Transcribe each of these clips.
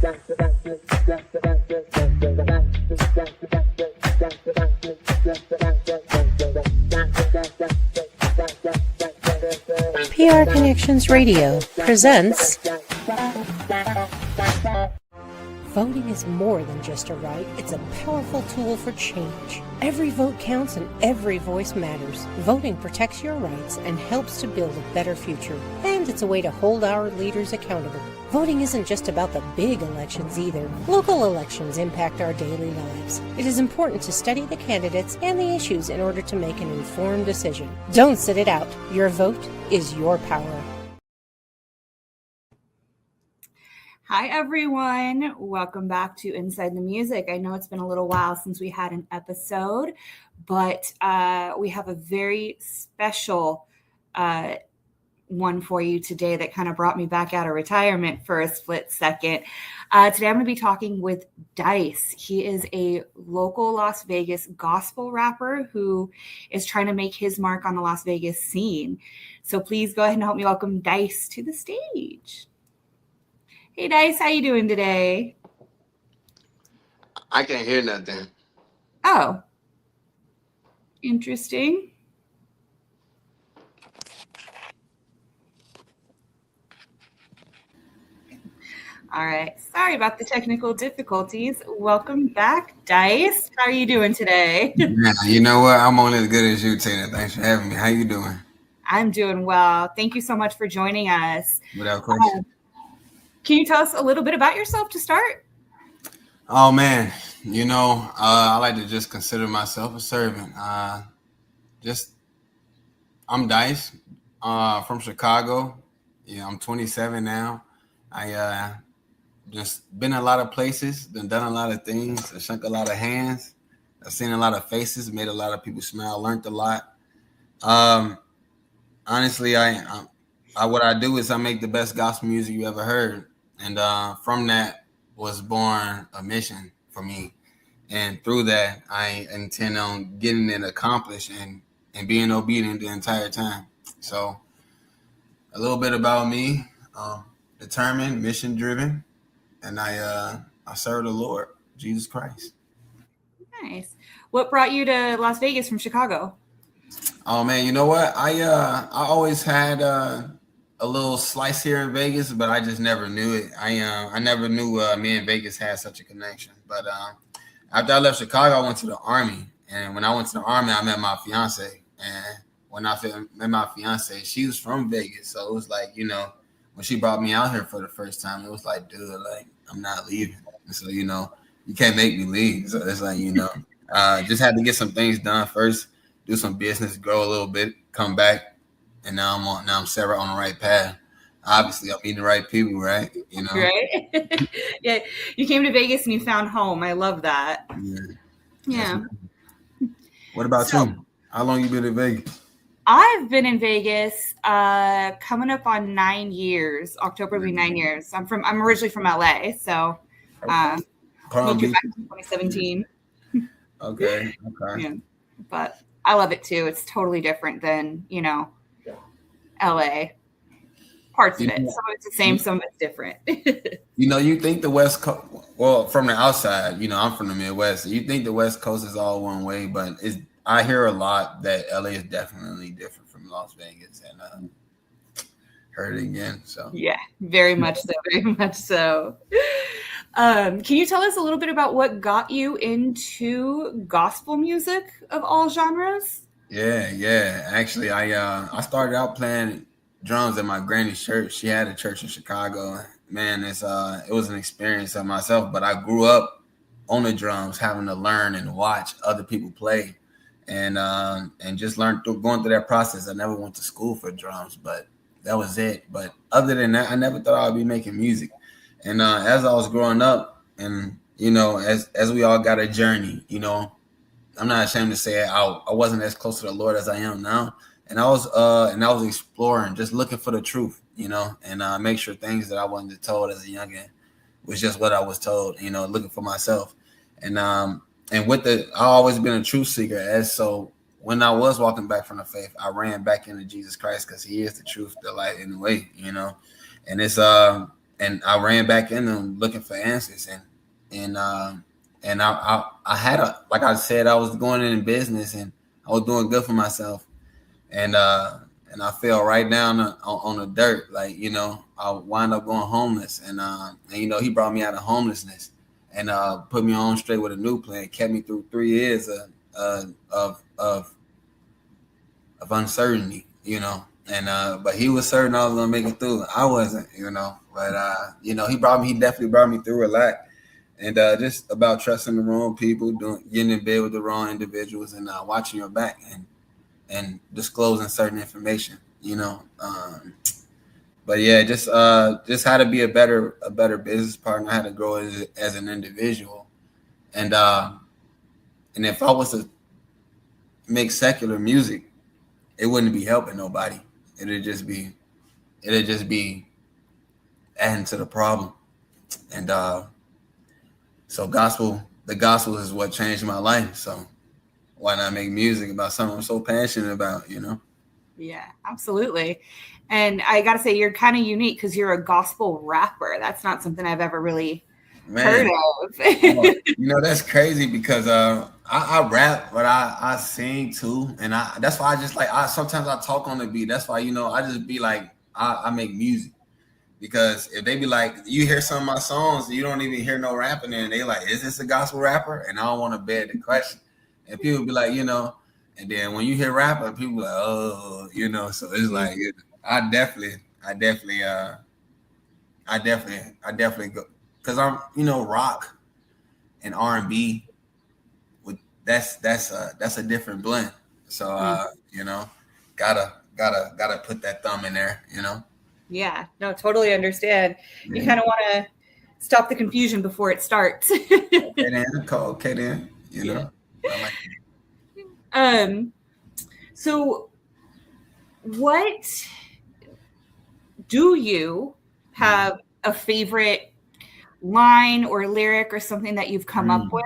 PR Connections Radio presents Voting is more than just a right, it's a powerful tool for change. Every vote counts and every voice matters. Voting protects your rights and helps to build a better future. And it's a way to hold our leaders accountable. Voting isn't just about the big elections either. Local elections impact our daily lives. It is important to study the candidates and the issues in order to make an informed decision. Don't sit it out. Your vote is your power. Hi, everyone. Welcome back to Inside the Music. I know it's been a little while since we had an episode, but we have a very special one for you today that kind of brought me back out of retirement for a split second. Today, I'm going to be talking with DYCE. He is a local Las Vegas gospel rapper who is trying to make his mark on the Las Vegas scene. So please go ahead and help me welcome DYCE to the stage. Hey, DYCE, how you doing today? I can't hear nothing. Oh, interesting. All right. Sorry about the technical difficulties. Welcome back, DYCE. How are you doing today? Yeah, you know what? I'm only as good as you, Tina. Thanks for having me. How you doing? I'm doing well. Thank you so much for joining us. Without question. Can you tell us a little bit about yourself to start? Oh, man. You know, I like to just consider myself a servant. I'm DYCE from Chicago. Yeah, I'm 27 now. I just been a lot of places, done a lot of things, I shook a lot of hands. I've seen a lot of faces, made a lot of people smile, learned a lot. Honestly, what I do is I make the best gospel music you ever heard. And from that was born a mission for me. And through that, I intend on getting it accomplished and being obedient the entire time. So a little bit about me, determined, mission-driven, and I serve the Lord, Jesus Christ. Nice. What brought you to Las Vegas from Chicago? Oh, man, you know what? I always had a little slice here in Vegas, but I just never knew it. I never knew me and Vegas had such a connection. But after I left Chicago, I went to the Army. And when I went to the Army, I met my fiance. And when I met my fiance, she was from Vegas. So it was like, you know, when she brought me out here for the first time, it was like, dude, like, I'm not leaving. And so, you know, you can't make me leave. So it's like, you know, just had to get some things done first, do some business, grow a little bit, come back. And now I'm set right on the right path. Obviously, I'm meeting the right people, right? You know, right? Yeah, you came to Vegas and you found home. I love that. Yeah. What about you? How long you been in Vegas? I've been in Vegas coming up on 9 years. October will be 9 years. I'm originally from LA, so moved here back in 2017. Okay. Yeah. But I love it too. It's totally different than, you know, LA. Parts of it. Some of it's the same, some of it's different. You know, you think the West Coast, well, from the outside, you know, I'm from the Midwest. So you think the West Coast is all one way, but I hear a lot that LA is definitely different from Las Vegas, and heard it again. So yeah, very much so, very much so. Can you tell us a little bit about what got you into gospel music of all genres? Yeah. Actually, I started out playing drums at my granny's church. She had a church in Chicago. Man, it was an experience of myself. But I grew up on the drums, having to learn and watch other people play, and just learn going through that process. I never went to school for drums, but that was it. But other than that, I never thought I would be making music. And as I was growing up, and you know, as we all got a journey, you know, I'm not ashamed to say it. I wasn't as close to the Lord as I am now, and I was exploring, just looking for the truth, you know, and make sure things that I wasn't told as a youngin' was just what I was told, you know, looking for myself, and I always been a truth seeker. So when I was walking back from the faith, I ran back into Jesus Christ because He is the truth, the light, and the way, you know, and it's and I ran back in them looking for answers, and I had like I said, I was going in business and I was doing good for myself, and I fell right down on the dirt. Like, you know, I wound up going homeless, and you know, he brought me out of homelessness and put me on straight with a new plan, kept me through 3 years of uncertainty, you know. And but he was certain I was gonna make it through. I wasn't, you know. But you know, he definitely brought me through a lot. And just about trusting the wrong people, getting in bed with the wrong individuals, and watching your back and disclosing certain information, you know. But yeah, just how to be a better business partner, how to grow as an individual, and if I was to make secular music, it wouldn't be helping nobody. It'd just be adding to the problem. And so the gospel is what changed my life. So why not make music about something I'm so passionate about, you know? Yeah, absolutely. And I got to say, you're kind of unique because you're a gospel rapper. That's not something I've ever really heard of. You know, that's crazy because I rap, but I sing too. And that's why I just like, sometimes I talk on the beat. That's why, you know, I just be like, I make music. Because if they be like, you hear some of my songs, you don't even hear no rapping in, they like, is this a gospel rapper? And I don't want to beg the question. And people be like, you know, and then when you hear rapper, people like, oh, you know, so it's like, I definitely go, because I'm, you know, rock and R&B, that's a different blend. So you know, gotta put that thumb in there, you know. Yeah, no, totally understand. You kind of want to stop the confusion before it starts. Okay then, you know. So what do you have a favorite line or lyric or something that you've come up with?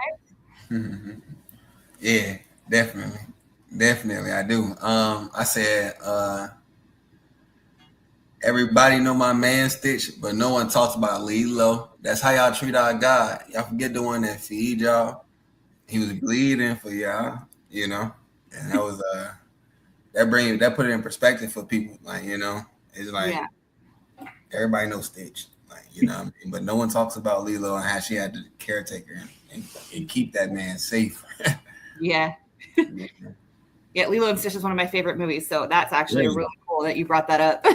Yeah, definitely I do. I said everybody know my man Stitch, but no one talks about Lilo. That's how y'all treat our God. Y'all forget the one that feed y'all. He was bleeding for y'all, you know. And that was that put it in perspective for people. Like, you know, it's like everybody knows Stitch. Like, you know what I mean? But no one talks about Lilo and how she had to caretaker and keep that man safe. Yeah. Yeah, Lilo and Stitch is one of my favorite movies, so that's actually really cool that you brought that up.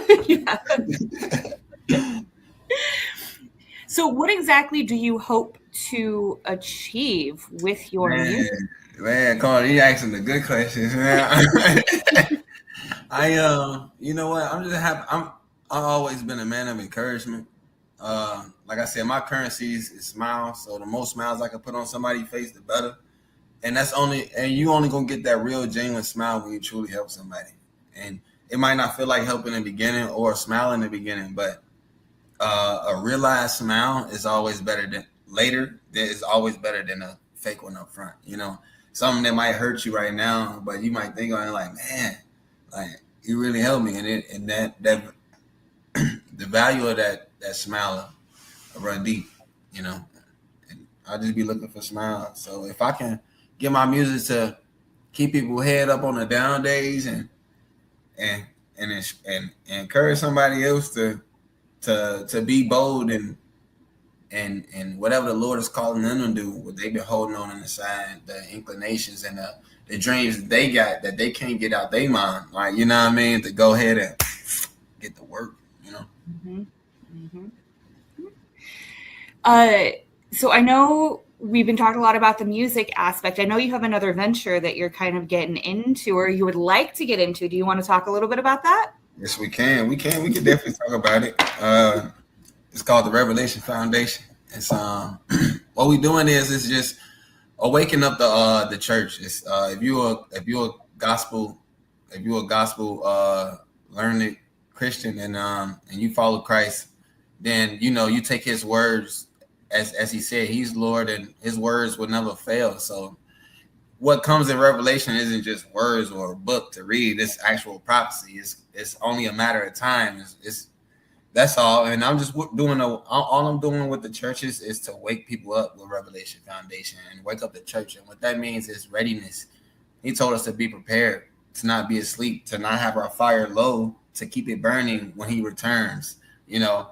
So what exactly do you hope to achieve with your music? Man, come on, you asking the good questions, man. You know what? I'm just happy. I've always been a man of encouragement. Like I said, my currency is smiles. So the more smiles I can put on somebody's face, the better. And you only gonna get that real genuine smile when you truly help somebody. And it might not feel like helping in the beginning or a smile in the beginning, but a realized smile is always better than later. Is always better than a fake one up front. You know, something that might hurt you right now, but you might think on it like, man, like you really helped me, and that the value of that smile run deep. You know, and I'll just be looking for smiles. So if I can get my music to keep people head up on the down days and encourage somebody else to be bold and whatever the Lord is calling them to do, what they've been holding on the side, the inclinations and the dreams that they got that they can't get out their mind, like, you know what I mean, to go ahead and get to work, you know. So I know we've been talking a lot about the music aspect. I know you have another venture that you're kind of getting into, or you would like to get into. Do you want to talk a little bit about that? Yes, we can. We can definitely talk about it. It's called the Revelation Foundation. It's what we're doing is just awaken up the church. It's if you're a gospel learned Christian and you follow Christ, then you know you take his words as he said, he's Lord and his words will never fail. So what comes in Revelation isn't just words or a book to read. It's actual prophecy. It's only a matter of time. It's That's all. And I'm just doing all I'm doing with the churches is to wake people up with Revelation Foundation and wake up the church. And what that means is readiness. He told us to be prepared, to not be asleep, to not have our fire low, to keep it burning when he returns. You know,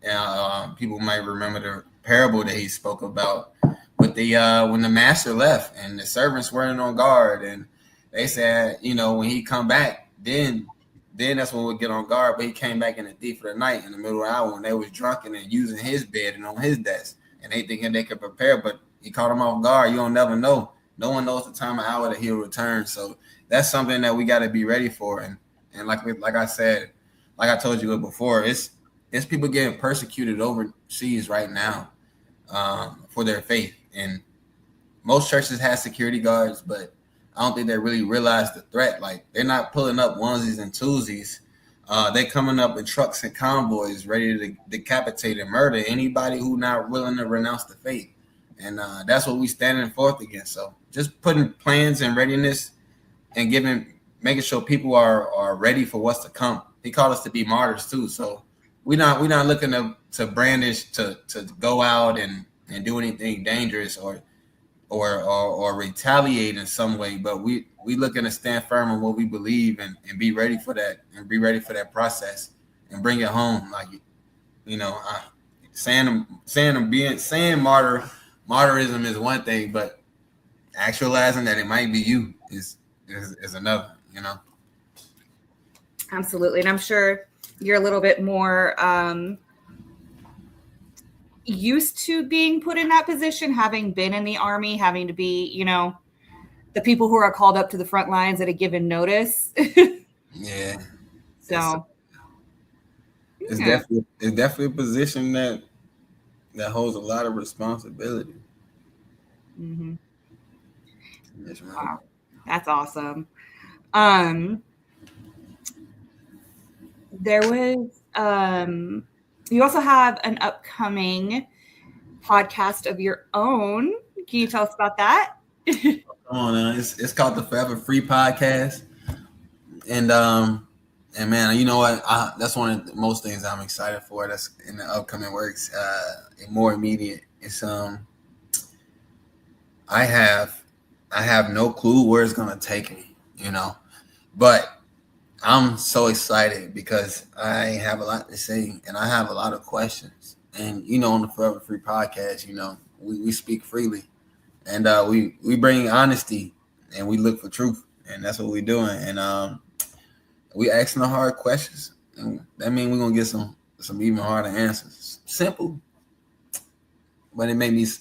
and people might remember the parable that he spoke about with the when the master left and the servants weren't on guard, and they said, you know, when he come back, then that's when we'll get on guard. But he came back in the thief of the night in the middle of the hour when they was drunken and using his bed and on his desk, and they thinking they could prepare, but he caught them off guard. You don't never know. No one knows the time of hour that he'll return. So that's something that we got to be ready for. And like I said, like I told you before, it's people getting persecuted overseas right now for their faith. And most churches have security guards, but I don't think they really realize the threat. Like, they're not pulling up onesies and twosies. They coming up in trucks and convoys ready to decapitate and murder anybody who not willing to renounce the faith. And that's what we standing forth against. So just putting plans and readiness and making sure people are ready for what's to come. He called us to be martyrs too. So we're not looking to brandish, to go out and do anything dangerous or retaliate in some way, but we looking to stand firm on what we believe and be ready for that, and be ready for that process and bring it home. Like, you know, saying martyrism is one thing, but actualizing that it might be you is another, you know. Absolutely. And I'm sure you're a little bit more used to being put in that position, having been in the Army, having to be, you know, the people who are called up to the front lines at a given notice. Yeah. So it's definitely a position that holds a lot of responsibility. Mm-hmm. Yes, right. Wow. That's awesome. There was you also have an upcoming podcast of your own. Can you tell us about that? Come on, it's called the Forever Free Podcast, and man, you know what? That's one of the most things I'm excited for. That's in the upcoming works. And more immediate. It's I have no clue where it's gonna take me, you know, but I'm so excited because I have a lot to say and I have a lot of questions. And, you know, on the Forever Free Podcast, you know, we speak freely, and we bring honesty and we look for truth, and that's what we're doing. And we asking the hard questions, and that means we're gonna get some even harder answers. Simple, but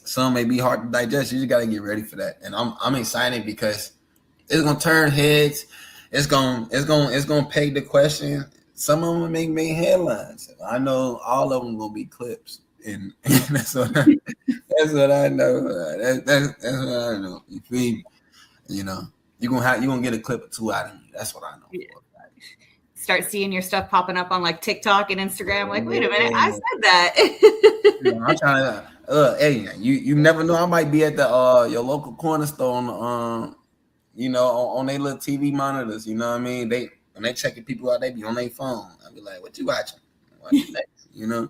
some may be hard to digest. You just gotta get ready for that. And I'm excited because it's gonna turn heads. It's gonna peg the question. Some of them make headlines. I know all of them gonna be clips, and that's what I know. That's what I know. You feel me? You know, you're gonna get a clip or two out of me. That's what I know. Yeah. Start seeing your stuff popping up on like TikTok and Instagram. Like, wait a minute, I said that. You know, I'm trying to. Hey, you never know. I might be at the your local corner store on you know, on their little TV monitors. You know what I mean? When they checking people out, they be on their phone. I'll be like, "What you watching? Watch next?" You know,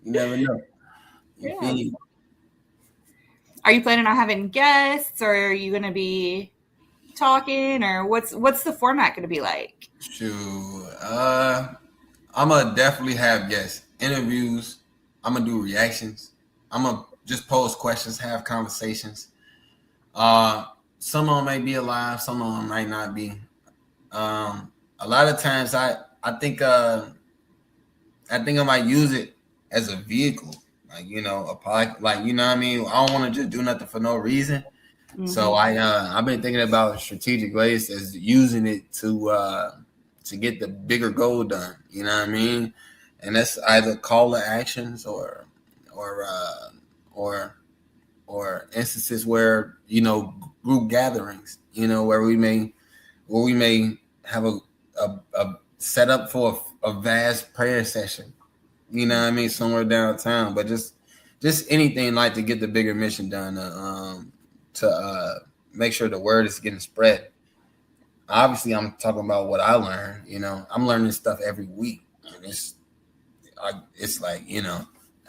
you never know. You feel me? Are you planning on having guests, or are you going to be talking, or what's the format going to be like? Shoot, I'm gonna definitely have guests, interviews. I'm gonna do reactions. I'm gonna just pose questions, have conversations. Some of them may be alive, some of them might not be. A lot of times, I think I might use it as a vehicle, like, you know, a pod, like, you know what I mean. I don't want to just do nothing for no reason. Mm-hmm. So I've been thinking about strategic ways as using it to get the bigger goal done. You know what I mean? And that's either call to actions or instances where, you know, group gatherings, you know, where we may have a set up for a vast prayer session, you know what I mean, somewhere downtown. But just anything like to get the bigger mission done, to make sure the word is getting spread. Obviously, I'm talking about what I learned. You know, I'm learning stuff every week. And it's like,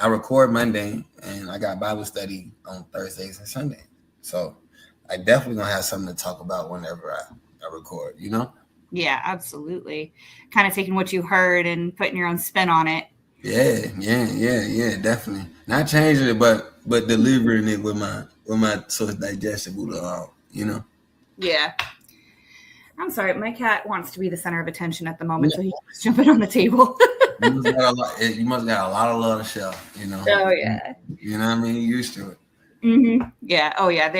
I record Monday and I got Bible study on Thursdays and Sundays. So I definitely gonna have something to talk about whenever I record, Yeah, absolutely. Kind of taking what you heard and putting your own spin on it. Yeah, definitely. Not changing it, but delivering it with my sort of digestible, Yeah. I'm sorry, my cat wants to be the center of attention at the moment, so he's jumping on the table. You must got a lot of love to show, Oh yeah. You know what I mean? You're used to it. Mm-hmm. Yeah. Oh yeah.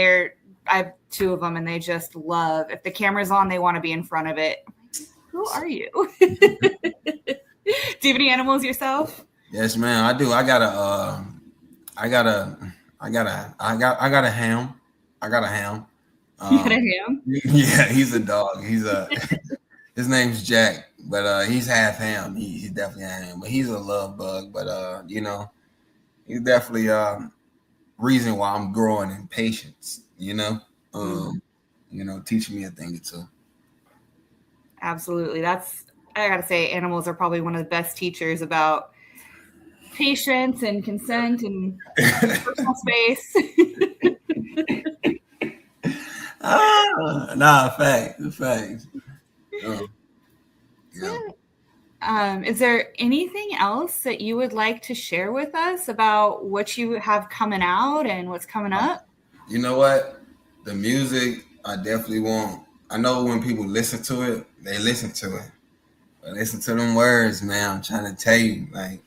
I have two of them, and they just love. If the camera's on, they want to be in front of it. Who are you? Do you have any animals yourself? Yes, man. I do. I got a ham. I got a ham. You got a ham? Yeah, he's a dog. His name's Jack, but he's half ham. He's definitely a ham, but he's a love bug. But he's definitely reason why I'm growing in patience. Teaching me a thing or two. Absolutely. I gotta say, animals are probably one of the best teachers about patience and consent and personal space. Facts. Is there anything else that you would like to share with us about what you have coming out and what's coming up? You know what? The music, I definitely want. I know when people listen to it, they listen to it. But listen to them words, man. I'm trying to tell you, like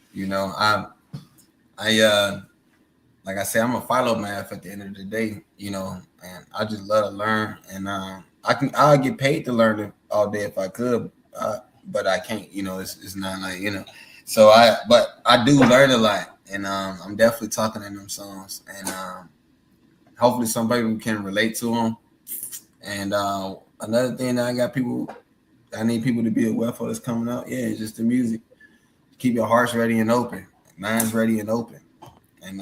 I say, I'm a follow math at the end of the day, and I just love to learn, and I'll get paid to learn it all day if I could, but I can't, it's not like, so but I do learn a lot, and I'm definitely talking in them songs, and hopefully somebody can relate to them. And another thing that I need people to be aware for that's coming out, it's just the music. Keep your hearts ready and open, minds ready and open, and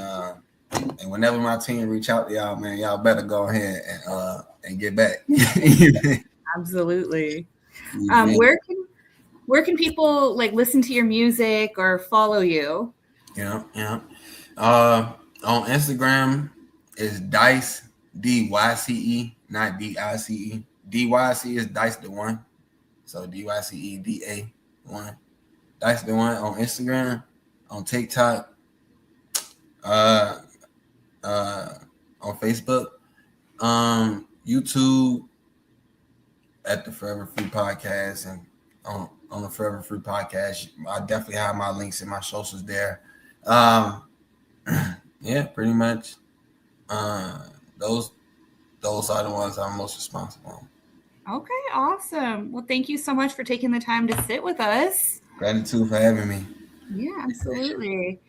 whenever my team reach out to y'all, man, y'all better go ahead and get back. Absolutely. Where can people listen to your music or follow you? Yeah. On Instagram is DYCE, DYCE, not DICE. DYCE is DYCE the One. So DYCE DA1. DYCE the One on Instagram, on TikTok, on Facebook, YouTube at the Forever Free Podcast, and on the Forever Free Podcast. I definitely have my links and my socials there. Pretty much. Those are the ones I'm most responsible. Okay, awesome. Well, thank you so much for taking the time to sit with us. Gratitude for having me. Yeah, absolutely.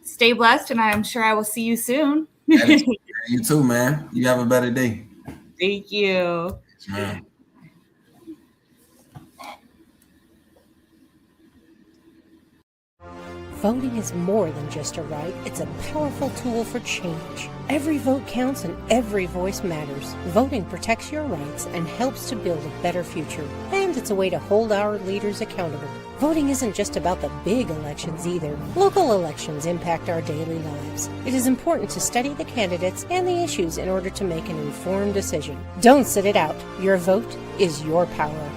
Stay blessed, and I'm sure I will see you soon. You too, man. You have a better day. Thank you. Yes, man. Voting is more than just a right, it's a powerful tool for change. Every vote counts and every voice matters. Voting protects your rights and helps to build a better future. And it's a way to hold our leaders accountable. Voting isn't just about the big elections either. Local elections impact our daily lives. It is important to study the candidates and the issues in order to make an informed decision. Don't sit it out. Your vote is your power.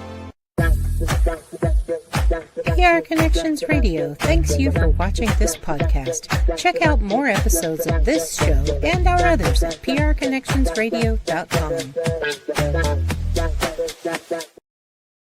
PR Connections Radio thanks you for watching this podcast. Check out more episodes of this show and our others at prconnectionsradio.com.